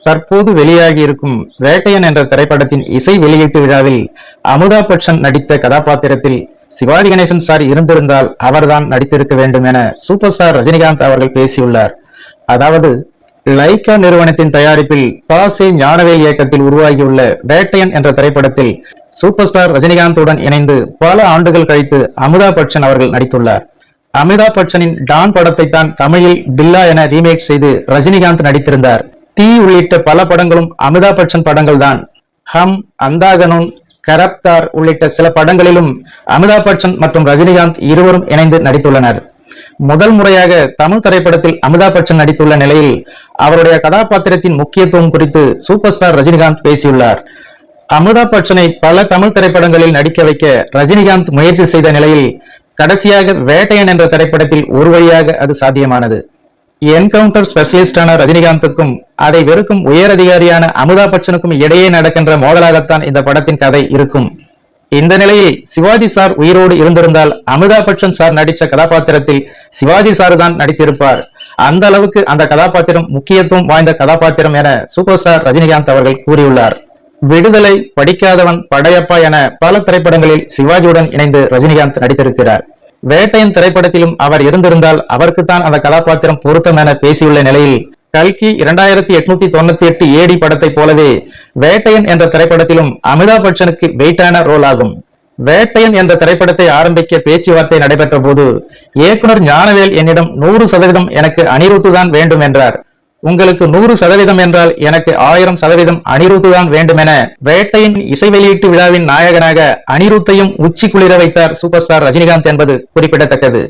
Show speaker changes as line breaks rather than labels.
தற்போது வெளியாகி இருக்கும் வேட்டையன் என்ற திரைப்படத்தின் இசை வெளியீட்டு விழாவில் அமுதா பச்சன் நடித்த கதாபாத்திரத்தில் சிவாஜி கணேசன் சார் இருந்திருந்தால் அவர்தான் நடித்திருக்க வேண்டும் என சூப்பர் ஸ்டார் ரஜினிகாந்த் அவர்கள் பேசியுள்ளார். அதாவது லைகா நிறுவனத்தின் தயாரிப்பில் பாசே ஞானவேல் இயக்கத்தில் உருவாகியுள்ள வேட்டையன் என்ற திரைப்படத்தில் சூப்பர் ஸ்டார் ரஜினிகாந்துடன் இணைந்து பல ஆண்டுகள் கழித்து அமுதா பச்சன் அவர்கள் நடித்துள்ளார். அமிதாப் பச்சனின் டான் படத்தை தான் தமிழில் பில்லா என ரீமேக் செய்து ரஜினிகாந்த் நடித்திருந்தார். தீ உள்ளிட்ட பல படங்களும் அமிதாப் பச்சன் படங்கள் தான். ஹம், அந்தாகனூன், கரப்தார் உள்ளிட்ட சில படங்களிலும் அமிதாப் பச்சன் மற்றும் ரஜினிகாந்த் இருவரும் இணைந்து நடித்துள்ளனர். முதல் முறையாக தமிழ் திரைப்படத்தில் அமிதாப் பச்சன் நடித்துள்ள நிலையில் அவருடைய கதாபாத்திரத்தின் முக்கியத்துவம் குறித்து சூப்பர் ஸ்டார் ரஜினிகாந்த் பேசியுள்ளார். அமிதாப் பச்சனை பல தமிழ் திரைப்படங்களில் நடிக்க வைக்க ரஜினிகாந்த் முயற்சி செய்த நிலையில் கடைசியாக வேட்டையன் என்ற திரைப்படத்தில் ஒரு வழியாக அது சாத்தியமானது. என்கவுண்டர் ஸ்பெஷலிஸ்டான ரஜினிகாந்துக்கும் அதை வெறுக்கும் உயர் அதிகாரியான அமிதாப் பச்சனுக்கும் இடையே நடக்கின்ற மோதலாகத்தான் இந்த படத்தின் கதை இருக்கும். இந்த நிலையில் சிவாஜி சார் உயிரோடு இருந்திருந்தால் அமிதாப் பச்சன் சார் நடித்த கதாபாத்திரத்தில் சிவாஜி சார் தான் நடித்திருப்பார். அந்த அளவுக்கு அந்த கதாபாத்திரம் முக்கியத்துவம் வாய்ந்த கதாபாத்திரம் என சூப்பர் ஸ்டார் ரஜினிகாந்த் அவர்கள் கூறியுள்ளார். விடுதலை, படிக்காதவன், படையப்பா என பல திரைப்படங்களில் சிவாஜியுடன் இணைந்து ரஜினிகாந்த் நடித்திருக்கிறார். வேட்டையன் திரைப்படத்திலும் அவர் இருந்திருந்தால் அவருக்குத்தான் அந்த கதாபாத்திரம் பொருத்தம் என பேசியுள்ள நிலையில் கல்கி 2898 ஏடி படத்தை போலவே வேட்டையன் என்ற திரைப்படத்திலும் அமிதாப் பச்சனுக்கு வெயிட்டான ரோல் ஆகும். வேட்டையன் என்ற திரைப்படத்தை ஆரம்பிக்க பேச்சுவார்த்தை நடைபெற்ற போது இயக்குனர் ஞானவேல் என்னிடம் 100% எனக்கு அனிருத்து தான் வேண்டும் என்றார். உங்களுக்கு 100% என்றால் எனக்கு 1000% அனிருத்து தான் வேண்டும் என வேட்டையின் இசை வெளியீட்டு விழாவின் நாயகனாக அனிருத்தையும் உச்சி குளிர வைத்தார் சூப்பர் ஸ்டார் ரஜினிகாந்த் என்பது குறிப்பிடத்தக்கது.